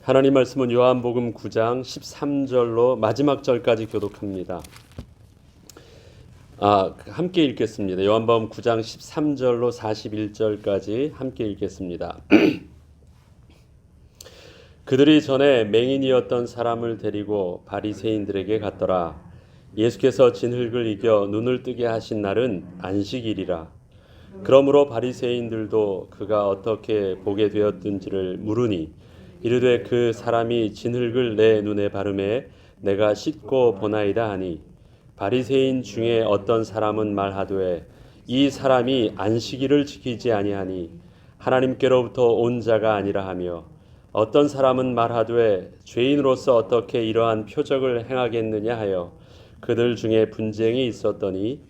하나님 말씀은 요한복음 9장 13절로 마지막 절까지 교독합니다. 함께 읽겠습니다. 요한복음 9장 13절로 41절까지 함께 읽겠습니다. 그들이 전에 맹인이었던 사람을 데리고 바리새인들에게 갔더라. 예수께서 진흙을 이겨 눈을 뜨게 하신 날은 안식일이라. 그러므로 바리새인들도 그가 어떻게 보게 되었든지를 물으니 이르되 그 사람이 진흙을 내 눈에 바르매 내가 씻고 보나이다 하니 바리새인 중에 어떤 사람은 말하되 이 사람이 안식일을 지키지 아니하니 하나님께로부터 온 자가 아니라 하며 어떤 사람은 말하되 죄인으로서 어떻게 이러한 표적을 행하겠느냐 하여 그들 중에 분쟁이 있었더니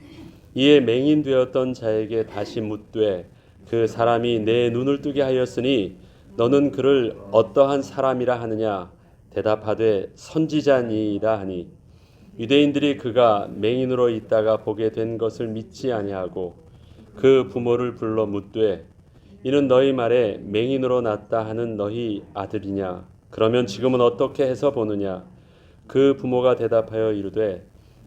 이에 맹인되었던 자에게 다시 묻되 그 사람이 내 눈을 뜨게 하였으니 너는 그를 어떠한 사람이라 하느냐 대답하되 선지자니이다 하니 유대인들이 그가 맹인으로 있다가 보게 된 것을 믿지 아니하고 그 부모를 불러 묻되 이는 너희 말에 맹인으로 났다 하는 너희 아들이냐 그러면 지금은 어떻게 해서 보느냐 그 부모가 대답하여 이르되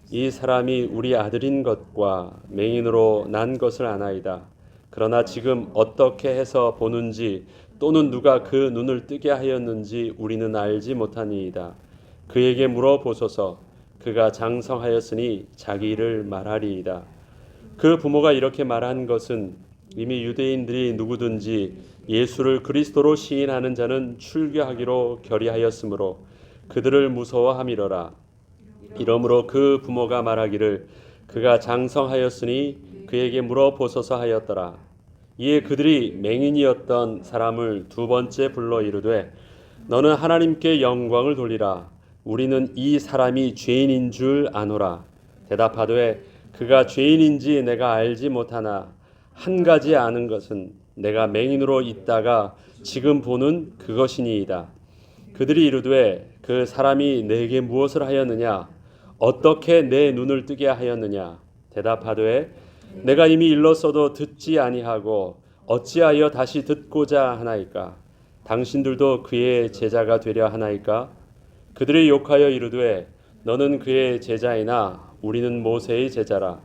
이 사람이 우리 아들인 것과 맹인으로 난 것을 아나이다. 그러나 지금 어떻게 해서 보는지 또는 누가 그 눈을 뜨게 하였는지 우리는 알지 못하니이다. 그에게 물어보소서. 그가 장성하였으니 자기 일을 말하리이다. 그 부모가 이렇게 말한 것은 이미 유대인들이 누구든지 예수를 그리스도로 시인하는 자는 출교하기로 결의하였으므로 그들을 무서워함이러라. 이러므로 그 부모가 말하기를 그가 장성하였으니 그에게 물어보소서 하였더라. 이에 그들이 맹인이었던 사람을 두 번째 불러 이르되 너는 하나님께 영광을 돌리라. 우리는 이 사람이 죄인인 줄 아노라. 대답하되 그가 죄인인지 내가 알지 못하나 한 가지 아는 것은 내가 맹인으로 있다가 지금 보는 그것이니이다. 그들이 이르되 그 사람이 내게 무엇을 하였느냐 어떻게 내 눈을 뜨게 하였느냐 대답하되 내가 이미 일렀어도 듣지 아니하고 어찌하여 다시 듣고자 하나이까 당신들도 그의 제자가 되려 하나이까 그들이 욕하여 이르되 너는 그의 제자이나 우리는 모세의 제자라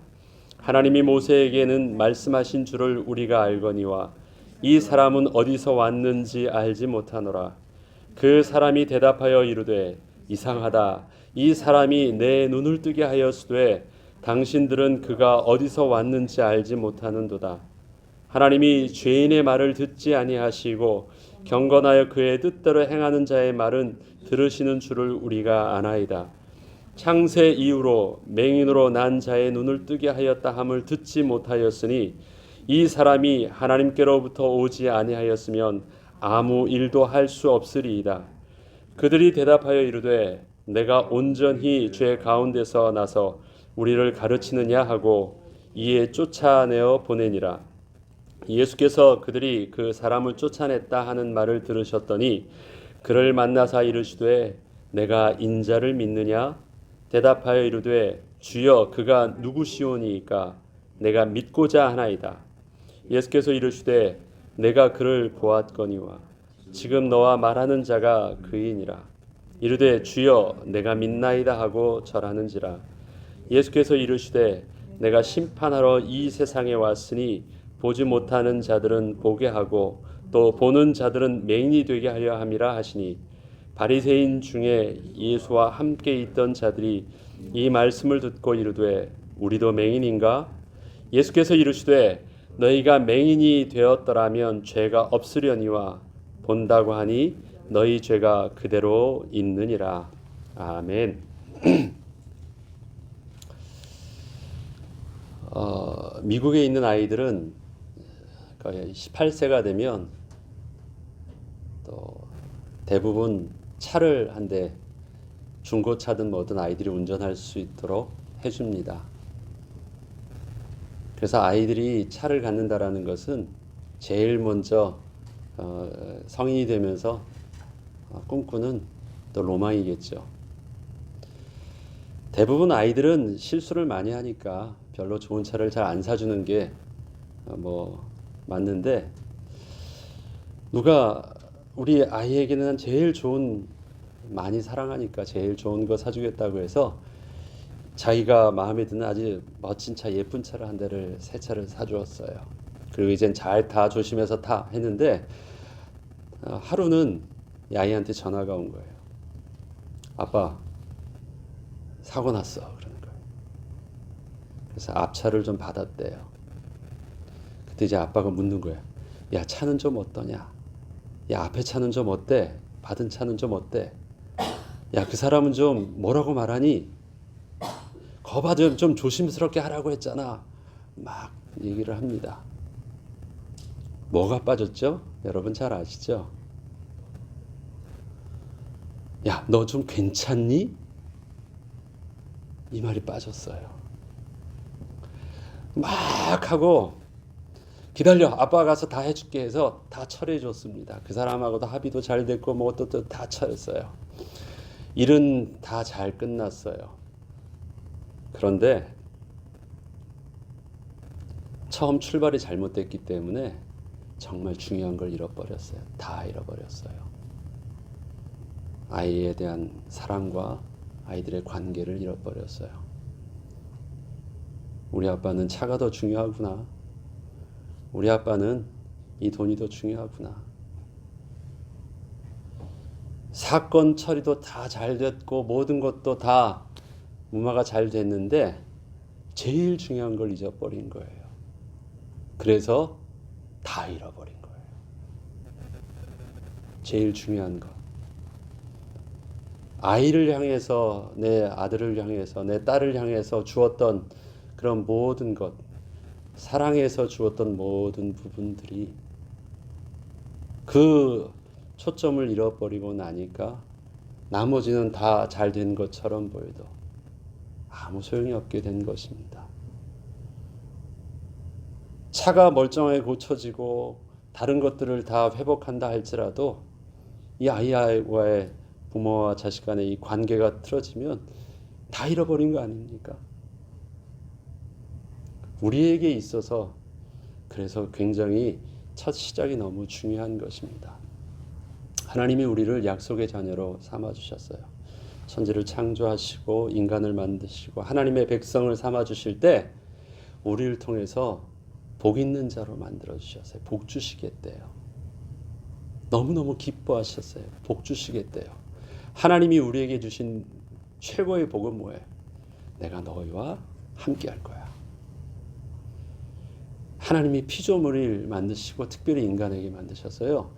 하나님이 모세에게는 말씀하신 줄을 우리가 알거니와 이 사람은 어디서 왔는지 알지 못하노라 그 사람이 대답하여 이르되 이상하다 이 사람이 내 눈을 뜨게 하였으되 당신들은 그가 어디서 왔는지 알지 못하는도다. 하나님이 죄인의 말을 듣지 아니하시고 경건하여 그의 뜻대로 행하는 자의 말은 들으시는 줄을 우리가 아나이다. 창세 이후로 맹인으로 난 자의 눈을 뜨게 하였다 함을 듣지 못하였으니 이 사람이 하나님께로부터 오지 아니하였으면 아무 일도 할 수 없으리이다. 그들이 대답하여 이르되 내가 온전히 죄 가운데서 나서 우리를 가르치느냐 하고 이에 쫓아내어 보내니라. 예수께서 그들이 그 사람을 쫓아냈다 하는 말을 들으셨더니 그를 만나사 이르시되 내가 인자를 믿느냐? 대답하여 이르되 주여 그가 누구시오니이까 내가 믿고자 하나이다. 예수께서 이르시되 내가 그를 보았거니와 지금 너와 말하는 자가 그이니라. 이르되 주여 내가 믿나이다 하고 절하는지라. 예수께서 이르시되 내가 심판하러 이 세상에 왔으니 보지 못하는 자들은 보게 하고 또 보는 자들은 맹인이 되게 하려 함이라 하시니 바리새인 중에 예수와 함께 있던 자들이 이 말씀을 듣고 이르되 우리도 맹인인가? 예수께서 이르시되 너희가 맹인이 되었더라면 죄가 없으려니와 본다고 하니 너희 죄가 그대로 있느니라. 아멘. 미국에 있는 아이들은 거의 18세가 되면 또 대부분 차를 한 대 중고차든 뭐든 아이들이 운전할 수 있도록 해줍니다. 그래서 아이들이 차를 갖는다라는 것은 제일 먼저 성인이 되면서 꿈꾸는 또 로망이겠죠. 대부분 아이들은 실수를 많이 하니까 별로 좋은 차를 잘 안 사주는 게 맞는데 누가 우리 아이에게는 제일 좋은, 많이 사랑하니까 제일 좋은 거 사주겠다고 해서 자기가 마음에 드는 아주 멋진 차, 예쁜 차를 한 대를, 새 차를 사주었어요. 그리고 이젠 잘 타, 조심해서 타 했는데 하루는 이 아이한테 전화가 온 거예요. 아빠, 사고 났어. 그러는 거예요. 그래서 앞차를 좀 받았대요. 그때 이제 아빠가 묻는 거예요. 야, 차는 좀 어떠냐? 야, 앞에 차는 좀 어때? 받은 차는 좀 어때? 야, 그 사람은 좀 뭐라고 말하니? 거봐, 좀 조심스럽게 하라고 했잖아. 막 얘기를 합니다. 뭐가 빠졌죠? 여러분 잘 아시죠? 야, 너 좀 괜찮니? 이 말이 빠졌어요. 막 하고 기다려, 아빠가 가서 다 해줄게 해서 다 처리해 줬습니다. 그 사람하고도 합의도 잘 됐고 뭐 또 다 처리했어요. 일은 다 잘 끝났어요. 그런데 처음 출발이 잘못됐기 때문에 정말 중요한 걸 잃어버렸어요. 다 잃어버렸어요. 아이에 대한 사랑과 아이들의 관계를 잃어버렸어요. 우리 아빠는 차가 더 중요하구나. 우리 아빠는 이 돈이 더 중요하구나. 사건 처리도 다 잘 됐고 모든 것도 다 무마가 잘 됐는데 제일 중요한 걸 잊어버린 거예요. 그래서 다 잃어버린 거예요. 제일 중요한 것. 아이를 향해서, 내 아들을 향해서, 내 딸을 향해서 주었던 그런 모든 것, 사랑해서 주었던 모든 부분들이 그 초점을 잃어버리고 나니까 나머지는 다 잘 된 것처럼 보여도 아무 소용이 없게 된 것입니다. 차가 멀쩡하게 고쳐지고 다른 것들을 다 회복한다 할지라도 이 아이와의 부모와 자식 간의 이 관계가 틀어지면 다 잃어버린 거 아닙니까? 우리에게 있어서 그래서 굉장히 첫 시작이 너무 중요한 것입니다. 하나님이 우리를 약속의 자녀로 삼아주셨어요. 천지를 창조하시고 인간을 만드시고 하나님의 백성을 삼아주실 때 우리를 통해서 복 있는 자로 만들어주셨어요. 복 주시겠대요. 너무너무 기뻐하셨어요. 복 주시겠대요. 하나님이 우리에게 주신 최고의 복은 뭐예요? 내가 너희와 함께 할 거야. 하나님이 피조물을 만드시고 특별히 인간에게 만드셨어요.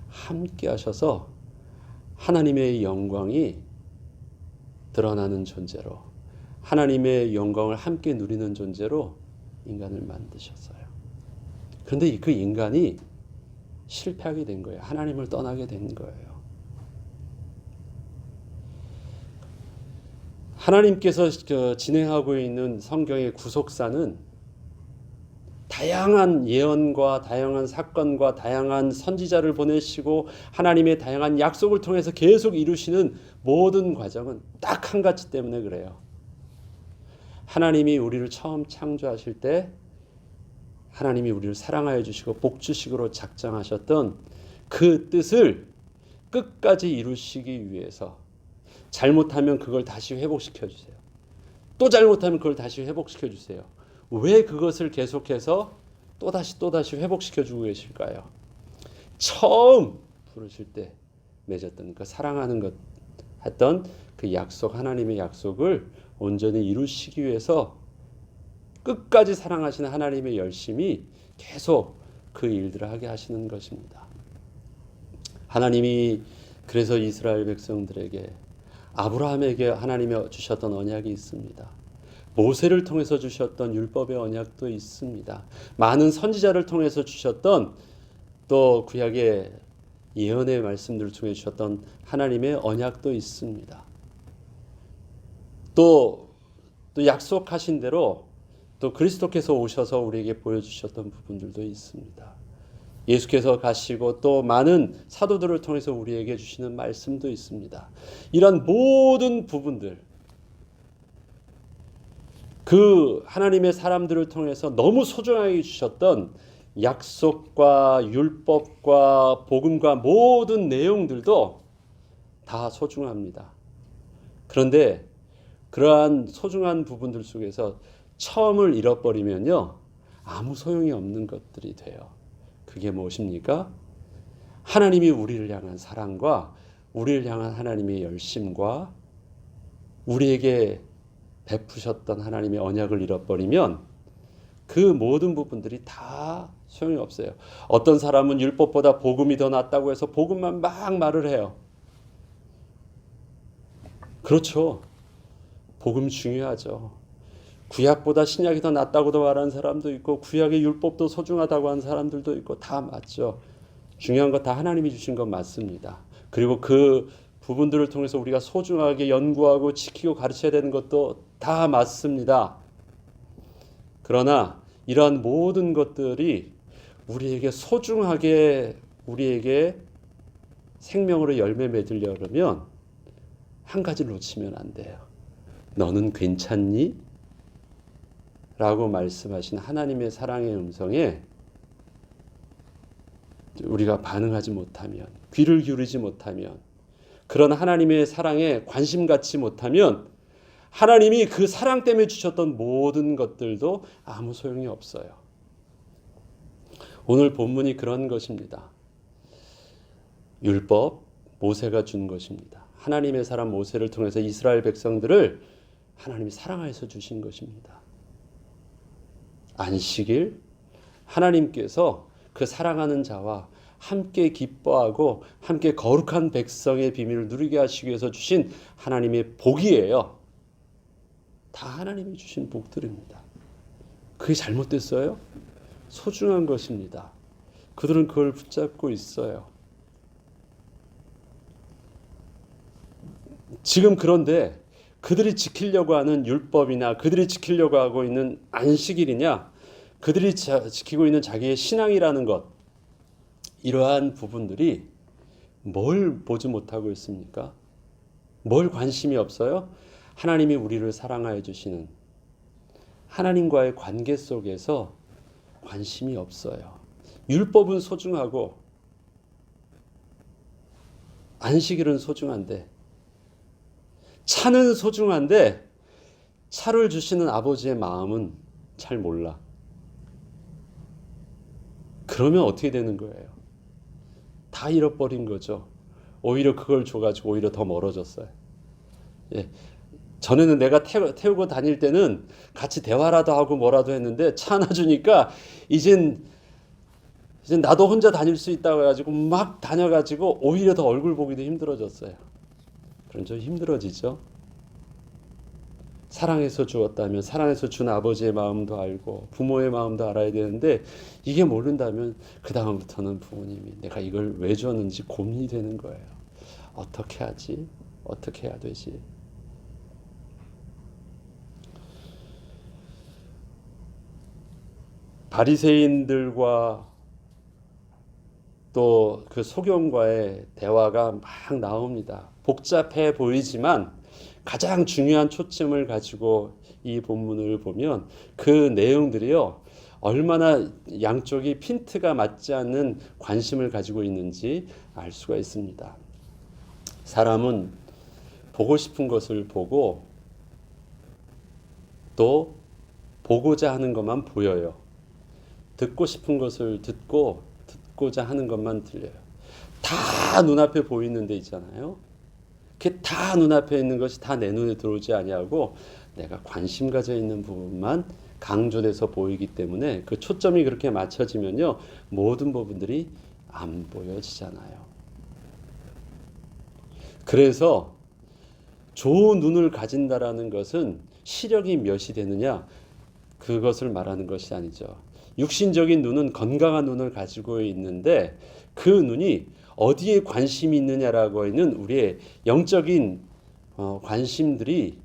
함께 하셔서 하나님의 영광이 드러나는 존재로, 하나님의 영광을 함께 누리는 존재로 인간을 만드셨어요. 그런데 그 인간이 실패하게 된 거예요. 하나님을 떠나게 된 거예요. 하나님께서 진행하고 있는 성경의 구속사는 다양한 예언과 다양한 사건과 다양한 선지자를 보내시고 하나님의 다양한 약속을 통해서 계속 이루시는 모든 과정은 딱 한 가지 때문에 그래요. 하나님이 우리를 처음 창조하실 때 하나님이 우리를 사랑하여 주시고 복 주시기로 작정하셨던 그 뜻을 끝까지 이루시기 위해서 잘못하면 그걸 다시 회복시켜 주세요. 또 잘못하면 그걸 다시 회복시켜 주세요. 왜 그것을 계속해서 또다시 회복시켜 주고 계실까요? 처음 부르실 때 맺었던 그 사랑하는 것 했던 그 약속, 하나님의 약속을 온전히 이루시기 위해서 끝까지 사랑하시는 하나님의 열심이 계속 그 일들을 하게 하시는 것입니다. 하나님이 그래서 이스라엘 백성들에게 아브라함에게 하나님이 주셨던 언약이 있습니다. 모세를 통해서 주셨던 율법의 언약도 있습니다. 많은 선지자를 통해서 주셨던 또 구약의 예언의 말씀들을 통해 주셨던 하나님의 언약도 있습니다. 또 약속하신 대로 또 그리스도께서 오셔서 우리에게 보여주셨던 부분들도 있습니다. 예수께서 가시고 또 많은 사도들을 통해서 우리에게 주시는 말씀도 있습니다. 이런 모든 부분들, 그 하나님의 사람들을 통해서 너무 소중하게 주셨던 약속과 율법과 복음과 모든 내용들도 다 소중합니다. 그런데 그러한 소중한 부분들 속에서 처음을 잃어버리면요, 아무 소용이 없는 것들이 돼요. 그게 무엇입니까? 하나님이 우리를 향한 사랑과 우리를 향한 하나님의 열심과 우리에게 베푸셨던 하나님의 언약을 잃어버리면 그 모든 부분들이 다 소용이 없어요. 어떤 사람은 율법보다 복음이 더 낫다고 해서 복음만 막 말을 해요. 그렇죠. 복음 중요하죠. 구약보다 신약이 더 낫다고도 말하는 사람도 있고 구약의 율법도 소중하다고 하는 사람들도 있고 다 맞죠. 중요한 거 다 하나님이 주신 건 맞습니다. 그리고 그 부분들을 통해서 우리가 소중하게 연구하고 지키고 가르쳐야 되는 것도 다 맞습니다. 그러나 이러한 모든 것들이 우리에게 소중하게 우리에게 생명으로 열매 맺으려면 한 가지를 놓치면 안 돼요. 너는 괜찮니? 라고 말씀하신 하나님의 사랑의 음성에 우리가 반응하지 못하면, 귀를 기울이지 못하면, 그런 하나님의 사랑에 관심 갖지 못하면 하나님이 그 사랑 때문에 주셨던 모든 것들도 아무 소용이 없어요. 오늘 본문이 그런 것입니다. 율법, 모세가 준 것입니다. 하나님의 사람 모세를 통해서 이스라엘 백성들을 하나님이 사랑하여서 주신 것입니다. 안식일, 하나님께서 그 사랑하는 자와 함께 기뻐하고 함께 거룩한 백성의 비밀을 누리게 하시기 위해서 주신 하나님의 복이에요. 다 하나님이 주신 복들입니다. 그게 잘못됐어요? 소중한 것입니다. 그들은 그걸 붙잡고 있어요. 지금 그런데 그들이 지키려고 하는 율법이나 그들이 지키려고 하고 있는 안식일이냐, 그들이 지키고 있는 자기의 신앙이라는 것, 이러한 부분들이 뭘 보지 못하고 있습니까? 뭘 관심이 없어요? 하나님이 우리를 사랑하여 주시는 하나님과의 관계 속에서 관심이 없어요. 율법은 소중하고 안식일은 소중한데, 차는 소중한데 차를 주시는 아버지의 마음은 잘 몰라. 그러면 어떻게 되는 거예요? 다 잃어버린 거죠. 오히려 그걸 줘가지고 오히려 더 멀어졌어요. 예. 전에는 내가 태우고 다닐 때는 같이 대화라도 하고 뭐라도 했는데 차 하나 주니까 이젠 나도 혼자 다닐 수 있다고 해가지고 막 다녀가지고 오히려 더 얼굴 보기도 힘들어졌어요. 그런 좀 힘들어지죠. 사랑해서 주었다면 사랑해서 준 아버지의 마음도 알고 부모의 마음도 알아야 되는데 이게 모른다면 그 다음부터는 부모님이 내가 이걸 왜 줬는지 고민이 되는 거예요. 어떻게 하지? 어떻게 해야 되지? 바리새인들과 또 그 소경과의 대화가 막 나옵니다. 복잡해 보이지만 가장 중요한 초점을 가지고 이 본문을 보면 그 내용들이요, 얼마나 양쪽이 핀트가 맞지 않는 관심을 가지고 있는지 알 수가 있습니다. 사람은 보고 싶은 것을 보고 또 보고자 하는 것만 보여요. 듣고 싶은 것을 듣고자 하는 것만 들려요. 다 눈앞에 보이는 데 있잖아요. 그게 다 눈앞에 있는 것이 다 내 눈에 들어오지 아니하고 내가 관심 가져 있는 부분만 강조돼서 보이기 때문에 그 초점이 그렇게 맞춰지면요, 모든 부분들이 안 보여지잖아요. 그래서 좋은 눈을 가진다라는 것은 시력이 몇이 되느냐, 그것을 말하는 것이 아니죠. 육신적인 눈은 건강한 눈을 가지고 있는데 그 눈이 어디에 관심이 있느냐라고 하는 우리의 영적인 관심들이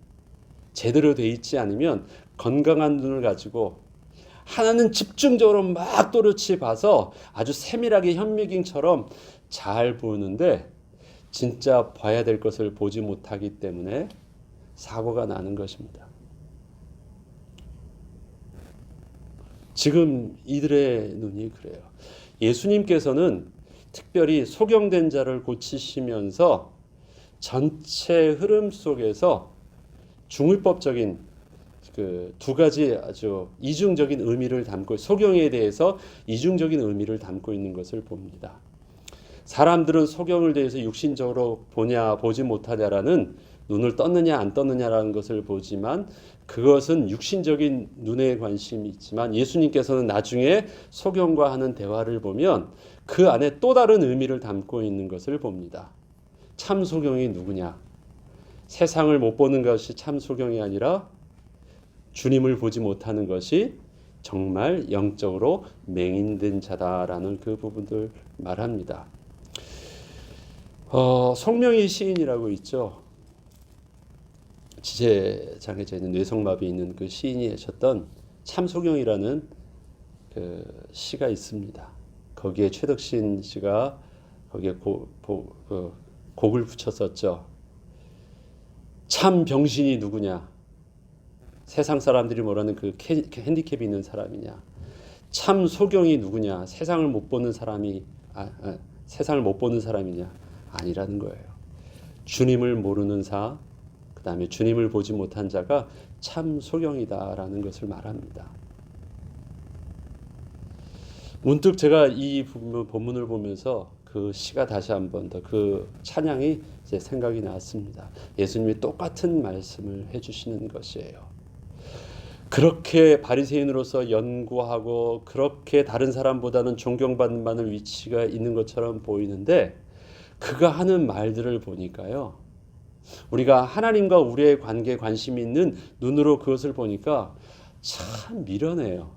제대로 돼 있지 않으면 건강한 눈을 가지고 하나는 집중적으로 막 또렷이 봐서 아주 세밀하게 현미경처럼 잘 보는데 진짜 봐야 될 것을 보지 못하기 때문에 사고가 나는 것입니다. 지금 이들의 눈이 그래요. 예수님께서는 특별히 소경된 자를 고치시면서 전체 흐름 속에서 중의법적인 그 두 가지 아주 이중적인 의미를 담고, 소경에 대해서 이중적인 의미를 담고 있는 것을 봅니다. 사람들은 소경을 대해서 육신적으로 보냐 보지 못하냐라는, 눈을 떴느냐 안 떴느냐라는 것을 보지만 그것은 육신적인 눈에 관심이 있지만, 예수님께서는 나중에 소경과 하는 대화를 보면 그 안에 또 다른 의미를 담고 있는 것을 봅니다. 참 소경이 누구냐? 세상을 못 보는 것이 참 소경이 아니라 주님을 보지 못하는 것이 정말 영적으로 맹인된 자다라는 그 부분들 말합니다. 송명희 시인이라고 있죠. 지체장애자 있는, 뇌성마비 있는 그 시인이 하셨던 참소경이라는 그 시가 있습니다. 거기에 최덕신 씨가 거기에 곡을 붙였었죠. 참 병신이 누구냐? 세상 사람들이 뭐라는 그 핸디캡이 있는 사람이냐? 참 소경이 누구냐? 세상을 못 보는 사람이 세상을 못 보는 사람이냐? 아니라는 거예요. 주님을 모르는 자, 그 다음에 주님을 보지 못한 자가 참 소경이다라는 것을 말합니다. 문득 제가 이 본문을 보면서 그 시가 다시 한번 더, 그 찬양이 이제 생각이 났습니다. 예수님이 똑같은 말씀을 해주시는 것이에요. 그렇게 바리새인으로서 연구하고 그렇게 다른 사람보다는 존경받는 만한 위치가 있는 것처럼 보이는데, 그가 하는 말들을 보니까요, 우리가 하나님과 우리의 관계에 관심이 있는 눈으로 그것을 보니까 참 미련해요.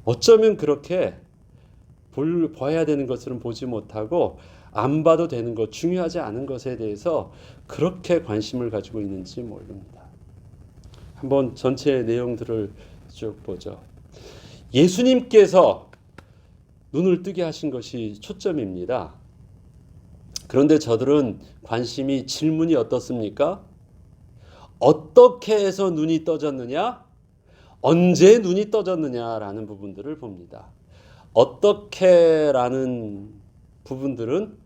어쩌면 그렇게 봐야 되는 것들은 보지 못하고 안 봐도 되는 것, 중요하지 않은 것에 대해서 그렇게 관심을 가지고 있는지 모릅니다. 한번 전체 내용들을 쭉 보죠. 예수님께서 눈을 뜨게 하신 것이 초점입니다. 그런데 저들은 관심이, 질문이 어떻습니까? 어떻게 해서 눈이 떠졌느냐? 언제 눈이 떠졌느냐라는 부분들을 봅니다. 어떻게라는 부분들은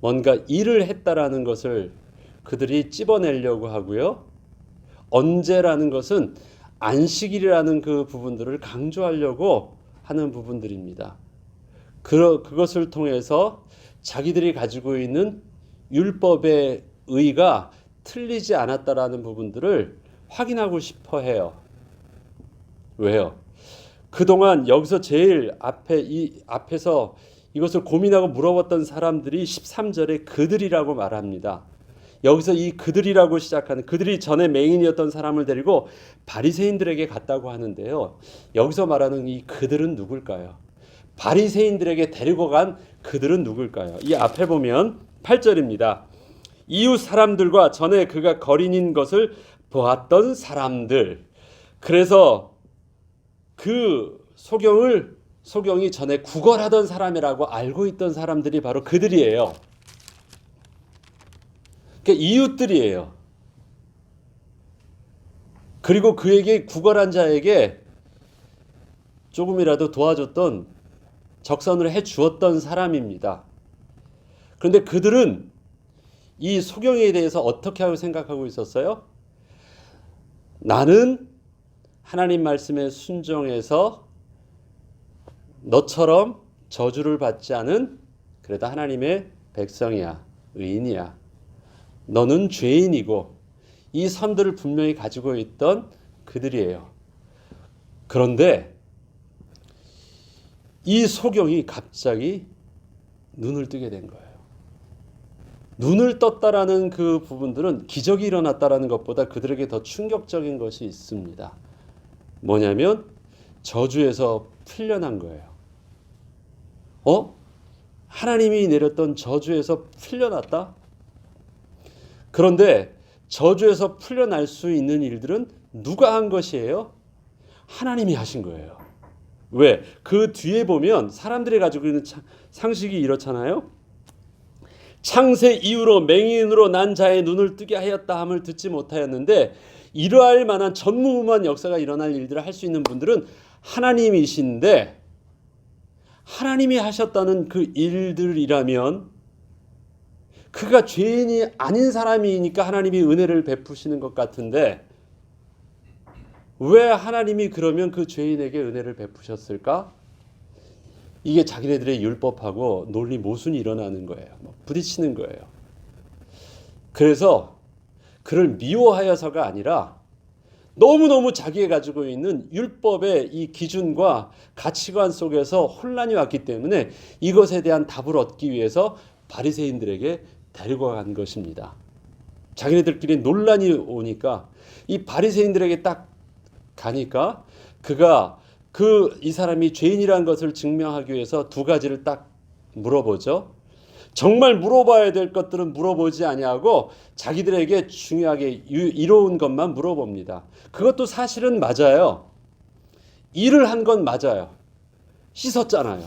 뭔가 일을 했다라는 것을 그들이 찝어내려고 하고요. 언제라는 것은 안식일이라는 그 부분들을 강조하려고 하는 부분들입니다. 그것을 통해서 자기들이 가지고 있는 율법의 의가 틀리지 않았다라는 부분들을 확인하고 싶어 해요. 왜요? 그동안 여기서 제일 앞에서 이것을 고민하고 물어봤던 사람들이 13절에 그들이라고 말합니다. 여기서 이 그들이라고 시작하는, 그들이 전에 맹인이었던 사람을 데리고 바리새인들에게 갔다고 하는데요. 여기서 말하는 이 그들은 누굴까요? 바리새인들에게 데리고 간 그들은 누굴까요? 이 앞에 보면 8절입니다. 이웃 사람들과 전에 그가 거린인 것을 보았던 사람들. 그래서 그 소경이 전에 구걸하던 사람이라고 알고 있던 사람들이 바로 그들이에요. 그러니까 이웃들이에요. 그리고 그에게, 구걸한 자에게 조금이라도 도와줬던, 적선을 해주었던 사람입니다. 그런데 그들은 이 소경에 대해서 어떻게 하고 생각하고 있었어요? 나는 하나님 말씀에 순종해서 너처럼 저주를 받지 않은 그래도 하나님의 백성이야, 의인이야. 너는 죄인이고, 이 선들을 분명히 가지고 있던 그들이에요. 그런데 이 소경이 갑자기 눈을 뜨게 된 거예요. 눈을 떴다라는 그 부분들은 기적이 일어났다라는 것보다 그들에게 더 충격적인 것이 있습니다. 뭐냐면 저주에서 풀려난 거예요. 하나님이 내렸던 저주에서 풀려났다? 그런데 저주에서 풀려날 수 있는 일들은 누가 한 것이에요? 하나님이 하신 거예요. 왜? 그 뒤에 보면 사람들이 가지고 있는 상식이 이렇잖아요. 창세 이후로 맹인으로 난 자의 눈을 뜨게 하였다 함을 듣지 못하였는데, 이러할 만한 전무후무한 역사가 일어날 일들을 할 수 있는 분들은 하나님이신데 하나님이 하셨다는 그 일들이라면 그가 죄인이 아닌 사람이니까 하나님이 은혜를 베푸시는 것 같은데 왜 하나님이 그러면 그 죄인에게 은혜를 베푸셨을까? 이게 자기네들의 율법하고 논리 모순이 일어나는 거예요. 부딪히는 거예요. 그래서 그를 미워하여서가 아니라 너무너무 자기가 가지고 있는 율법의 이 기준과 가치관 속에서 혼란이 왔기 때문에 이것에 대한 답을 얻기 위해서 바리새인들에게 데리고 간 것입니다. 자기네들끼리 논란이 오니까 이 바리새인들에게 딱 가니까 그가 이 사람이 죄인이라는 것을 증명하기 위해서 두 가지를 딱 물어보죠. 정말 물어봐야 될 것들은 물어보지 아니하고 자기들에게 중요하게 이로운 것만 물어봅니다. 그것도 사실은 맞아요. 일을 한 건 맞아요. 씻었잖아요.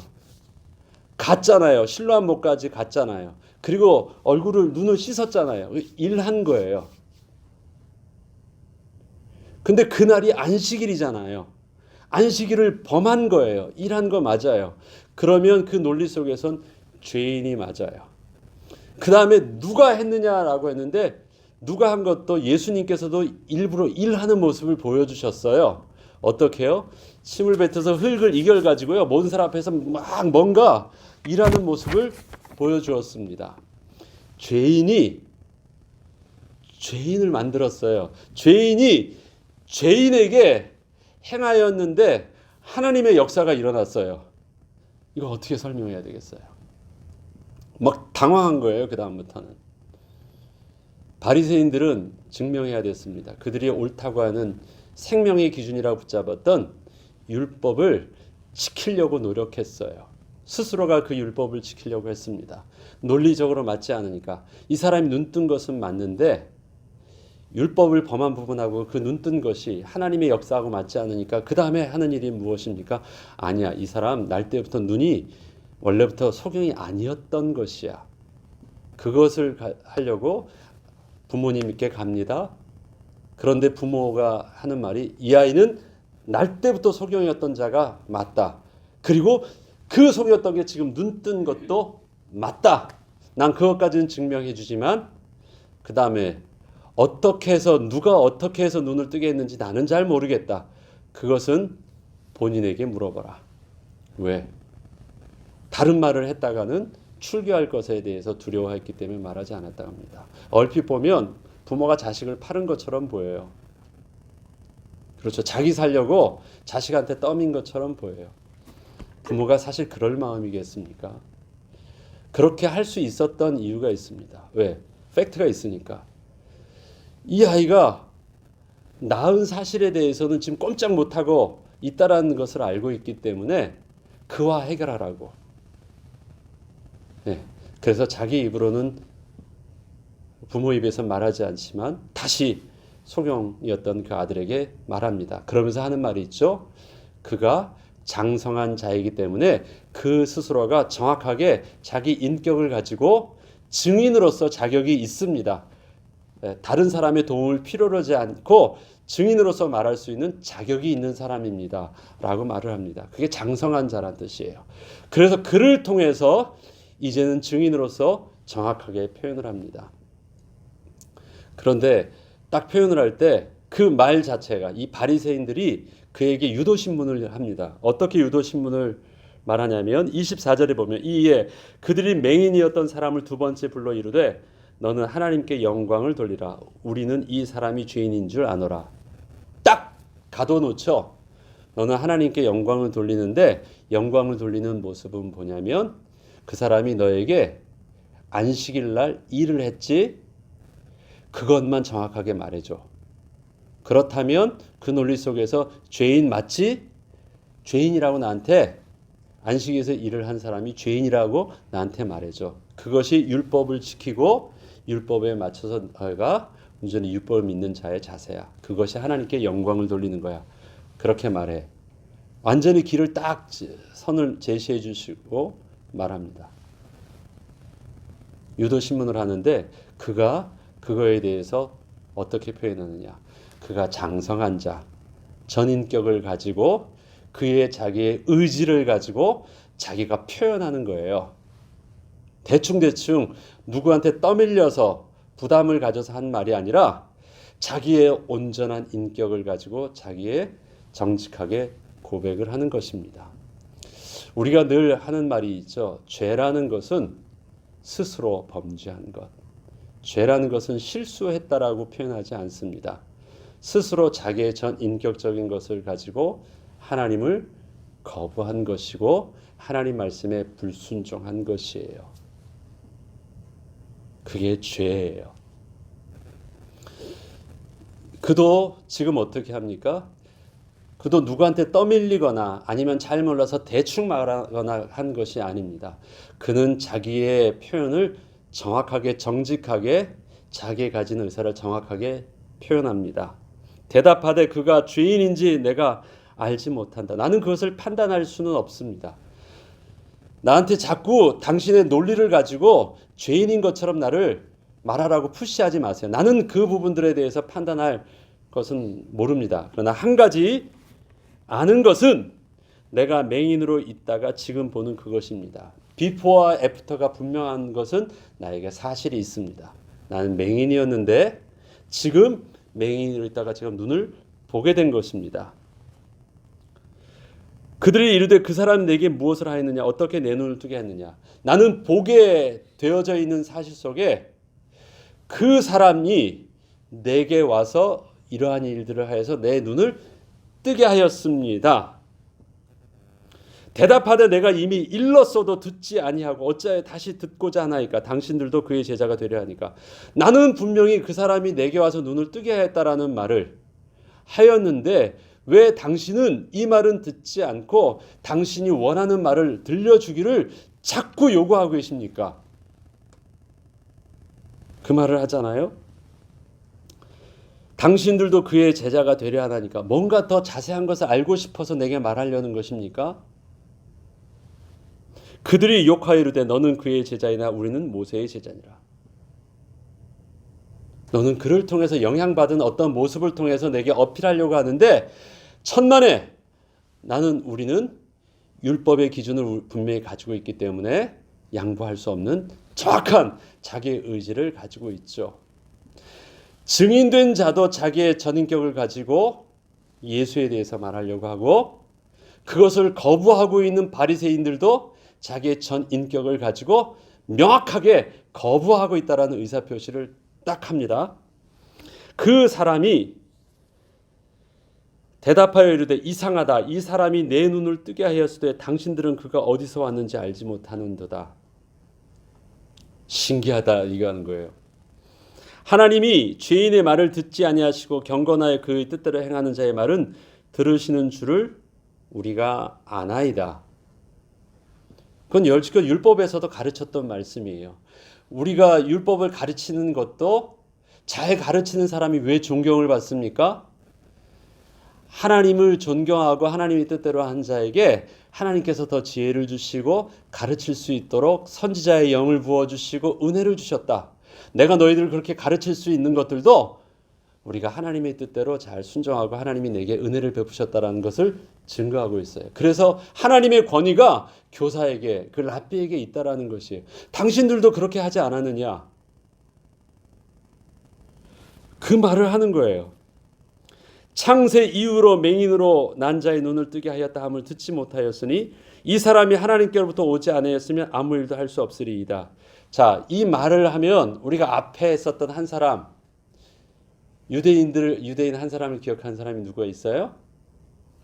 갔잖아요. 실로암 목까지 갔잖아요. 그리고 눈을 씻었잖아요. 일한 거예요. 근데 그날이 안식일이잖아요. 안식일을 범한 거예요. 일한 거 맞아요. 그러면 그 논리 속에선 죄인이 맞아요. 그 다음에 누가 했느냐라고 했는데 누가 한 것도 예수님께서도 일부러 일하는 모습을 보여주셨어요. 어떻게 해요? 침을 뱉어서 흙을 이겨가지고요. 모든 사람 앞에서 막 뭔가 일하는 모습을 보여주었습니다. 죄인을 만들었어요. 죄인이 죄인에게 행하였는데 하나님의 역사가 일어났어요. 이거 어떻게 설명해야 되겠어요? 막 당황한 거예요. 그 다음부터는. 바리새인들은 증명해야 됐습니다. 그들이 옳다고 하는 생명의 기준이라고 붙잡았던 율법을 지키려고 노력했어요. 스스로가 그 율법을 지키려고 했습니다. 논리적으로 맞지 않으니까. 이 사람이 눈뜬 것은 맞는데 율법을 범한 부분하고 그 눈뜬 것이 하나님의 역사하고 맞지 않으니까 그 다음에 하는 일이 무엇입니까? 아니야. 이 사람 날 때부터 눈이 원래부터 소경이 아니었던 것이야. 그것을 하려고 부모님께 갑니다. 그런데 부모가 하는 말이 이 아이는 날 때부터 소경이었던 자가 맞다. 그리고 그 소경이었던 게 지금 눈뜬 것도 맞다. 난 그것까지는 증명해 주지만 그 다음에 누가 어떻게 해서 눈을 뜨게 했는지 나는 잘 모르겠다. 그것은 본인에게 물어봐라. 왜? 다른 말을 했다가는 출교할 것에 대해서 두려워했기 때문에 말하지 않았다고 합니다. 얼핏 보면 부모가 자식을 파는 것처럼 보여요. 그렇죠. 자기 살려고 자식한테 떠민 것처럼 보여요. 부모가 사실 그럴 마음이겠습니까? 그렇게 할 수 있었던 이유가 있습니다. 왜? 팩트가 있으니까. 이 아이가 낳은 사실에 대해서는 지금 꼼짝 못하고 있다라는 것을 알고 있기 때문에 그와 해결하라고. 네. 그래서 자기 입으로는 부모 입에서 말하지 않지만 다시 소경이었던 그 아들에게 말합니다. 그러면서 하는 말이 있죠. 그가 장성한 자이기 때문에 그 스스로가 정확하게 자기 인격을 가지고 증인으로서 자격이 있습니다. 다른 사람의 도움을 필요로 하지 않고 증인으로서 말할 수 있는 자격이 있는 사람입니다. 라고 말을 합니다. 그게 장성한 자란 뜻이에요. 그래서 그를 통해서 이제는 증인으로서 정확하게 표현을 합니다. 그런데 딱 표현을 할 때 그 말 자체가 이 바리새인들이 그에게 유도신문을 합니다. 어떻게 유도신문을 말하냐면 24절에 보면 이에 그들이 맹인이었던 사람을 두 번째 불러 이르되 너는 하나님께 영광을 돌리라. 우리는 이 사람이 죄인인 줄 아노라. 딱 가둬놓죠. 너는 하나님께 영광을 돌리는데 영광을 돌리는 모습은 뭐냐면 그 사람이 너에게 안식일 날 일을 했지 그것만 정확하게 말해줘. 그렇다면 그 논리 속에서 죄인 맞지? 죄인이라고 나한테 안식일에서 일을 한 사람이 죄인이라고 나한테 말해줘. 그것이 율법을 지키고 율법에 맞춰서 너가 온전히 율법을 믿는 자의 자세야. 그것이 하나님께 영광을 돌리는 거야. 그렇게 말해. 완전히 길을 딱 선을 제시해 주시고 말합니다. 유도신문을 하는데 그가 그거에 대해서 어떻게 표현하느냐. 그가 장성한 자, 전인격을 가지고 그의 자기의 의지를 가지고 자기가 표현하는 거예요. 대충대충 누구한테 떠밀려서 부담을 가져서 한 말이 아니라 자기의 온전한 인격을 가지고 자기의 정직하게 고백을 하는 것입니다. 우리가 늘 하는 말이 있죠. 죄라는 것은 스스로 범죄한 것. 죄라는 것은 실수했다라고 표현하지 않습니다. 스스로 자기의 전 인격적인 것을 가지고 하나님을 거부한 것이고 하나님 말씀에 불순종한 것이에요. 그게 죄예요. 그도 지금 어떻게 합니까? 그도 누구한테 떠밀리거나 아니면 잘 몰라서 대충 말하거나 한 것이 아닙니다. 그는 자기의 표현을 정확하게 정직하게 자기가 가진 의사를 정확하게 표현합니다. 대답하되 그가 죄인인지 내가 알지 못한다. 나는 그것을 판단할 수는 없습니다. 나한테 자꾸 당신의 논리를 가지고 죄인인 것처럼 나를 말하라고 푸시하지 마세요. 나는 그 부분들에 대해서 판단할 것은 모릅니다. 그러나 한 가지 아는 것은 내가 맹인으로 있다가 지금 보는 그것입니다. 비포와 애프터가 분명한 것은 나에게 사실이 있습니다. 나는 맹인이었는데 지금 맹인으로 있다가 지금 눈을 보게 된 것입니다. 그들이 이르되 그 사람이 내게 무엇을 하였느냐 어떻게 내 눈을 뜨게 했느냐. 나는 보게 되어져 있는 사실 속에 그 사람이 내게 와서 이러한 일들을 하여서 내 눈을 뜨게 하였습니다. 대답하되 내가 이미 일렀어도 듣지 아니하고 어찌하여 다시 듣고자 하나이까. 당신들도 그의 제자가 되려 하니까. 나는 분명히 그 사람이 내게 와서 눈을 뜨게 하였다라는 말을 하였는데 왜 당신은 이 말은 듣지 않고 당신이 원하는 말을 들려주기를 자꾸 요구하고 계십니까? 그 말을 하잖아요. 당신들도 그의 제자가 되려 하나니까. 뭔가 더 자세한 것을 알고 싶어서 내게 말하려는 것입니까? 그들이 욕하여 이르되 너는 그의 제자이나 우리는 모세의 제자니라. 너는 그를 통해서 영향받은 어떤 모습을 통해서 내게 어필하려고 하는데 천만에 우리는 율법의 기준을 분명히 가지고 있기 때문에 양보할 수 없는 정확한 자기의 의지를 가지고 있죠. 증인된 자도 자기의 전인격을 가지고 예수에 대해서 말하려고 하고 그것을 거부하고 있는 바리새인들도 자기의 전인격을 가지고 명확하게 거부하고 있다라는 의사표시를 딱 합니다. 그 사람이 대답하여 이르되 이상하다. 이 사람이 내 눈을 뜨게 하였으되 당신들은 그가 어디서 왔는지 알지 못하는도다. 신기하다 이거 하는 거예요. 하나님이 죄인의 말을 듣지 아니하시고 경건하여 그의 뜻대로 행하는 자의 말은 들으시는 줄을 우리가 아나이다. 그건 열지껏 율법에서도 가르쳤던 말씀이에요. 우리가 율법을 가르치는 것도 잘 가르치는 사람이 왜 존경을 받습니까? 하나님을 존경하고 하나님의 뜻대로 한 자에게 하나님께서 더 지혜를 주시고 가르칠 수 있도록 선지자의 영을 부어주시고 은혜를 주셨다. 내가 너희들을 그렇게 가르칠 수 있는 것들도 우리가 하나님의 뜻대로 잘 순종하고 하나님이 내게 은혜를 베푸셨다는 것을 증거하고 있어요. 그래서 하나님의 권위가 교사에게, 그 랍비에게 있다라는 것이에요. 당신들도 그렇게 하지 않았느냐? 그 말을 하는 거예요. 창세 이후로 맹인으로 난 자의 눈을 뜨게 하였다 함을 듣지 못하였으니 이 사람이 하나님께로부터 오지 아니하였으면 아무 일도 할 수 없으리이다. 자, 이 말을 하면 우리가 앞에 있었던 한 사람, 유대인 한 사람을 기억하는 사람이 누가 있어요?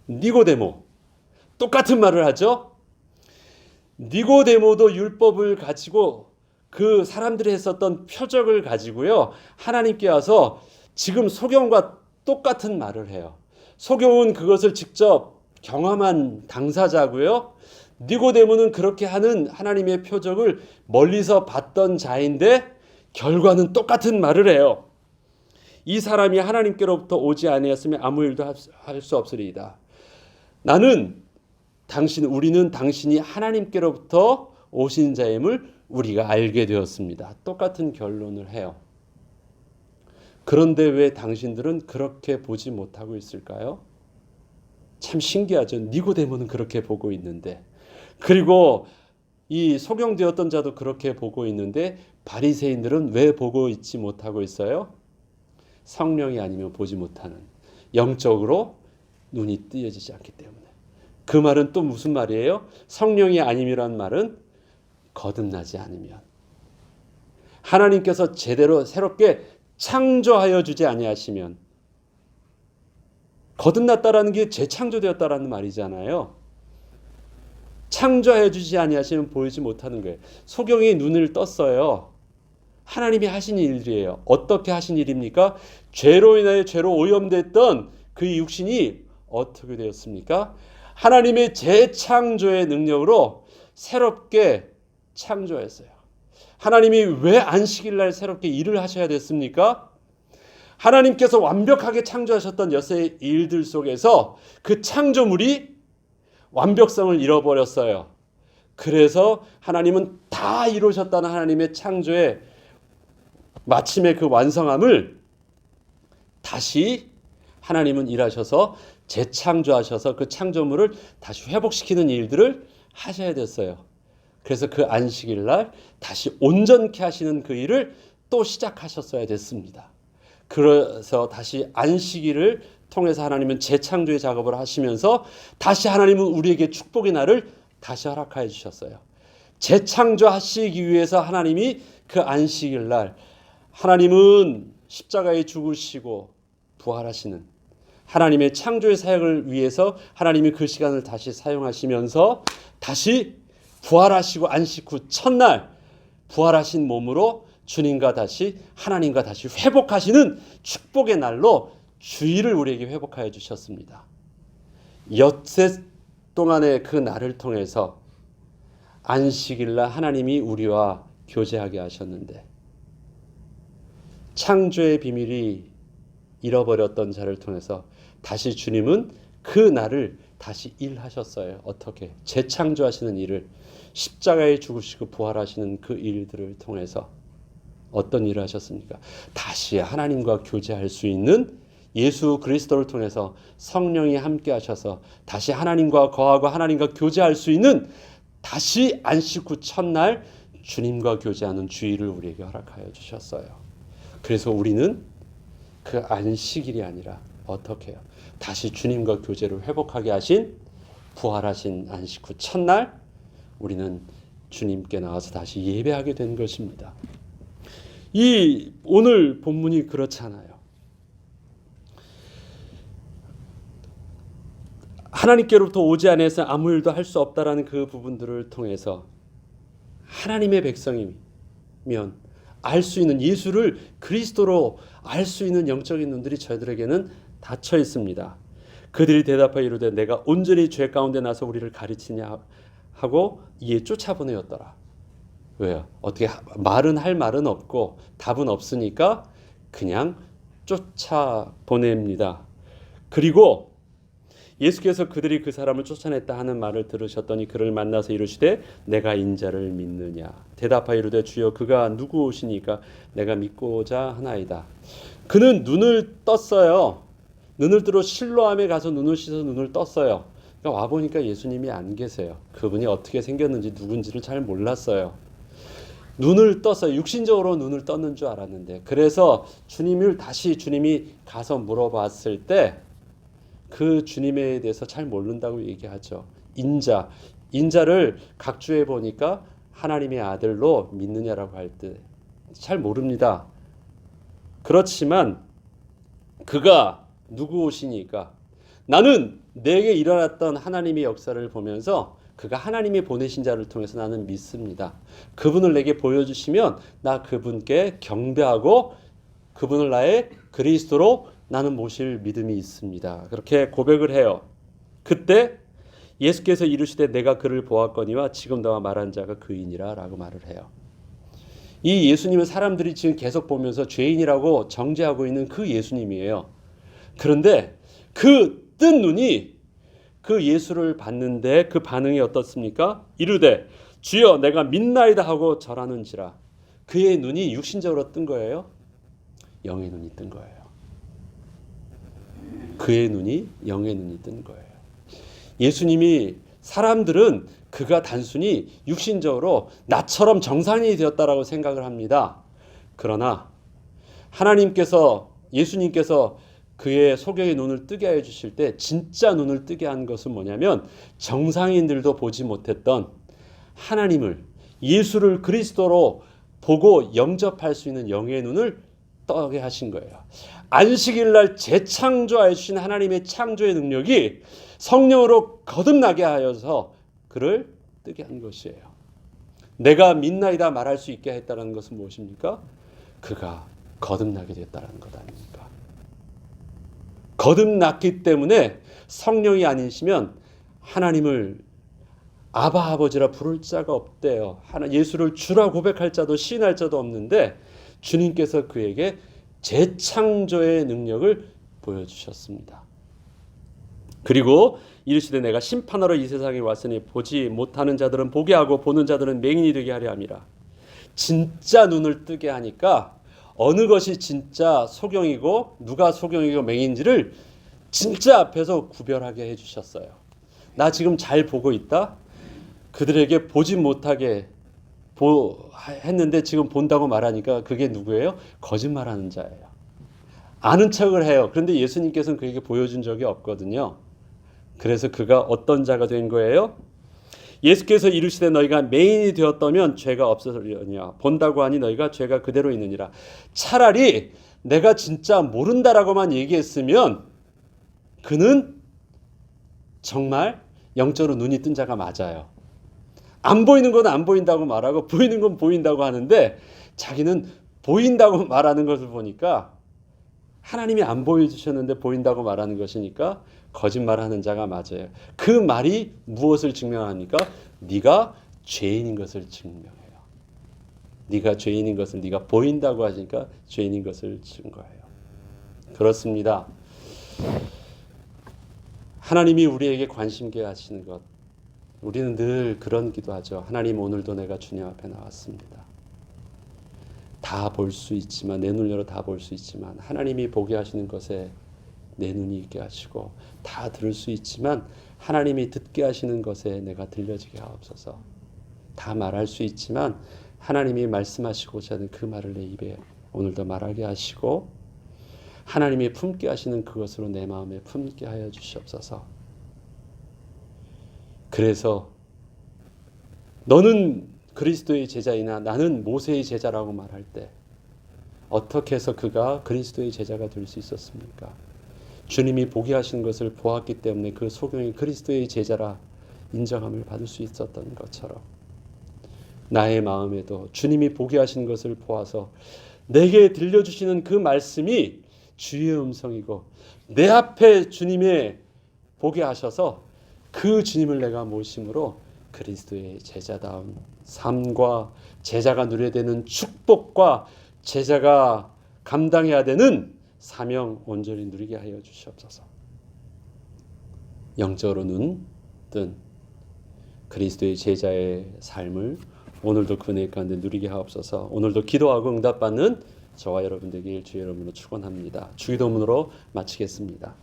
니고데모. 똑같은 말을 하죠. 니고데모도 율법을 가지고 그 사람들이 했었던 표적을 가지고요. 하나님께 와서 지금 소경과 똑같은 말을 해요. 소경은 그것을 직접 경험한 당사자고요. 니고데모는 그렇게 하는 하나님의 표적을 멀리서 봤던 자인데 결과는 똑같은 말을 해요. 이 사람이 하나님께로부터 오지 아니했으면 아무 일도 할 수 없으리이다. 우리는 당신이 하나님께로부터 오신 자임을 우리가 알게 되었습니다. 똑같은 결론을 해요. 그런데 왜 당신들은 그렇게 보지 못하고 있을까요? 참 신기하죠. 니고데모는 그렇게 보고 있는데, 그리고 이 소경되었던 자도 그렇게 보고 있는데 바리새인들은 왜 보고 있지 못하고 있어요? 성령이 아니면 보지 못하는, 영적으로 눈이 뜨여지지 않기 때문에. 그 말은 또 무슨 말이에요? 성령이 아님이란 말은 거듭나지 않으면, 하나님께서 제대로 새롭게 창조하여 주지 아니하시면, 거듭났다라는 게 재창조되었다라는 말이잖아요. 창조해 주지 아니하시면 보이지 못하는 거예요. 소경이 눈을 떴어요. 하나님이 하신 일이에요. 어떻게 하신 일입니까? 죄로 인하여 죄로 오염됐던 그 육신이 어떻게 되었습니까? 하나님의 재창조의 능력으로 새롭게 창조했어요. 하나님이 왜 안식일 날 새롭게 일을 하셔야 됐습니까? 하나님께서 완벽하게 창조하셨던 여세의 일들 속에서 그 창조물이 완벽성을 잃어버렸어요. 그래서 하나님은 다 이루셨다는 하나님의 창조의 마침의 그 완성함을 다시 하나님은 일하셔서 재창조하셔서 그 창조물을 다시 회복시키는 일들을 하셔야 됐어요. 그래서 그 안식일 날 다시 온전케 하시는 그 일을 또 시작하셨어야 됐습니다. 그래서 다시 안식일을 통해서 하나님은 재창조의 작업을 하시면서 다시 하나님은 우리에게 축복의 날을 다시 허락하여 주셨어요. 재창조하시기 위해서 하나님이 그 안식일 날, 하나님은 십자가에 죽으시고 부활하시는 하나님의 창조의 사역을 위해서 하나님이 그 시간을 다시 사용하시면서 다시 부활하시고 안식 후 첫날 부활하신 몸으로 주님과 다시 하나님과 다시 회복하시는 축복의 날로 주일을 우리에게 회복하여 주셨습니다. 엿새 동안의 그 날을 통해서 안식일날 하나님이 우리와 교제하게 하셨는데, 창조의 비밀이 잃어버렸던 자를 통해서 다시 주님은 그 날을 다시 일하셨어요. 어떻게? 재창조하시는 일을, 십자가에 죽으시고 부활하시는 그 일들을 통해서 어떤 일을 하셨습니까? 다시 하나님과 교제할 수 있는, 예수 그리스도를 통해서 성령이 함께 하셔서 다시 하나님과 거하고 하나님과 교제할 수 있는, 다시 안식 후 첫날 주님과 교제하는 주일을 우리에게 허락하여 주셨어요. 그래서 우리는 그 안식일이 아니라 어떻게 해요? 다시 주님과 교제를 회복하게 하신, 부활하신 안식 후 첫날 우리는 주님께 나와서 다시 예배하게 된 것입니다. 이 오늘 본문이 그렇잖아요. 하나님께로부터 오지 않아서 아무 일도 할 수 없다라는 그 부분들을 통해서 하나님의 백성이면 알 수 있는, 예수를 그리스도로 알 수 있는 영적인 눈들이 저희들에게는 닫혀 있습니다. 그들이 대답하여 이르되 내가 온전히 죄 가운데 나서 우리를 가르치냐 하고 이에 쫓아보내었더라. 왜요? 어떻게 말은 할 말은 없고 답은 없으니까 그냥 쫓아보냅니다. 그리고 예수께서 그들이 그 사람을 쫓아냈다 하는 말을 들으셨더니 그를 만나서 이르시되 내가 인자를 믿느냐. 대답하여 이르되 주여 그가 누구오시니까 내가 믿고자 하나이다. 그는 눈을 떴어요. 눈을 뜨러 실로암에 가서 눈을 씻어 눈을 떴어요. 그러니까 와보니까 예수님이 안 계세요. 그분이 어떻게 생겼는지 누군지를 잘 몰랐어요. 눈을 떴어요. 육신적으로 눈을 떴는 줄 알았는데, 그래서 주님을 다시 주님이 가서 물어봤을 때 그 주님에 대해서 잘 모른다고 얘기하죠. 인자를 각주해 보니까 하나님의 아들로 믿느냐라고 할 때 잘 모릅니다. 그렇지만 그가 누구오시니까, 나는 내게 일어났던 하나님의 역사를 보면서 그가 하나님이 보내신 자를 통해서 나는 믿습니다. 그분을 내게 보여주시면 나 그분께 경배하고 그분을 나의 그리스도로 나는 모실 믿음이 있습니다. 그렇게 고백을 해요. 그때 예수께서 이르시되 내가 그를 보았거니와 지금 너와 말한 자가 그이니라 라고 말을 해요. 이 예수님은 사람들이 지금 계속 보면서 죄인이라고 정죄하고 있는 그 예수님이에요. 그런데 그 뜬 눈이 그 예수를 봤는데 그 반응이 어떻습니까? 이르되 주여 내가 믿나이다 하고 절하는지라. 그의 눈이 육신적으로 뜬 거예요? 영의 눈이 뜬 거예요. 그의 눈이 영의 눈이 뜬 거예요. 예수님이 사람들은 그가 단순히 육신적으로 나처럼 정상인이 되었다라고 생각을 합니다. 그러나 하나님께서 예수님께서 그의 소경의 눈을 뜨게 해 주실 때 진짜 눈을 뜨게 한 것은 뭐냐면 정상인들도 보지 못했던 하나님을 예수를 그리스도로 보고 영접할 수 있는 영의 눈을 떠게 하신 거예요. 안식일 날 재창조하여 주신 하나님의 창조의 능력이 성령으로 거듭나게 하여서 그를 뜨게 한 것이에요. 내가 믿나이다 말할 수 있게 했다는 것은 무엇입니까? 그가 거듭나게 됐다는 것 아닙니까? 거듭났기 때문에 성령이 아니시면 하나님을 아바 아버지라 부를 자가 없대요. 예수를 주라 고백할 자도 시인할 자도 없는데 주님께서 그에게 재창조의 능력을 보여주셨습니다. 그리고 이르시되 내가 심판하러 이 세상에 왔으니 보지 못하는 자들은 보게 하고 보는 자들은 맹인이 되게 하려 함이라. 진짜 눈을 뜨게 하니까 어느 것이 진짜 소경이고 누가 소경이고 맹인지를 진짜 앞에서 구별하게 해주셨어요. 나 지금 잘 보고 있다? 그들에게 보지 못하게 했는데 지금 본다고 말하니까 그게 누구예요? 거짓말하는 자예요. 아는 척을 해요. 그런데 예수님께서는 그에게 보여준 적이 없거든요. 그래서 그가 어떤 자가 된 거예요? 예수께서 이르시되 너희가 맹인이 되었다면 죄가 없으려니와 본다고 하니 너희가 죄가 그대로 있느니라. 차라리 내가 진짜 모른다라고만 얘기했으면 그는 정말 영적으로 눈이 뜬 자가 맞아요. 안 보이는 건 안 보인다고 말하고 보이는 건 보인다고 하는데 자기는 보인다고 말하는 것을 보니까 하나님이 안 보여주셨는데 보인다고 말하는 것이니까 거짓말하는 자가 맞아요. 그 말이 무엇을 증명합니까? 네가 죄인인 것을 증명해요. 네가 죄인인 것을 네가 보인다고 하시니까 죄인인 것을 증거해요. 그렇습니다. 하나님이 우리에게 관심게 하시는 것, 우리는 늘 그런 기도하죠. 하나님 오늘도 내가 주님 앞에 나왔습니다. 다 볼 수 있지만 내 눈으로 다 볼 수 있지만 하나님이 보게 하시는 것에 내 눈이 있게 하시고 다 들을 수 있지만 하나님이 듣게 하시는 것에 내가 들려지게 하옵소서. 다 말할 수 있지만 하나님이 말씀하시고자 하는 그 말을 내 입에 오늘도 말하게 하시고 하나님이 품게 하시는 그것으로 내 마음에 품게 하여 주시옵소서. 그래서 너는 그리스도의 제자이나 나는 모세의 제자라고 말할 때 어떻게 해서 그가 그리스도의 제자가 될 수 있었습니까? 주님이 보게 하신 것을 보았기 때문에 그 소경이 그리스도의 제자라 인정함을 받을 수 있었던 것처럼 나의 마음에도 주님이 보게 하신 것을 보아서 내게 들려주시는 그 말씀이 주의 음성이고 내 앞에 주님의 보게 하셔서 그 주님을 내가 모심으로 그리스도의 제자다운 삶과 제자가 누려야 되는 축복과 제자가 감당해야 되는 사명 온전히 누리게 하여 주시옵소서. 영적으로 눈 뜬 그리스도의 제자의 삶을 오늘도 그 은혜 가운데 누리게 하옵소서. 오늘도 기도하고 응답받는 저와 여러분 되길 주의 이름으로 축원합니다. 주기도문으로 마치겠습니다.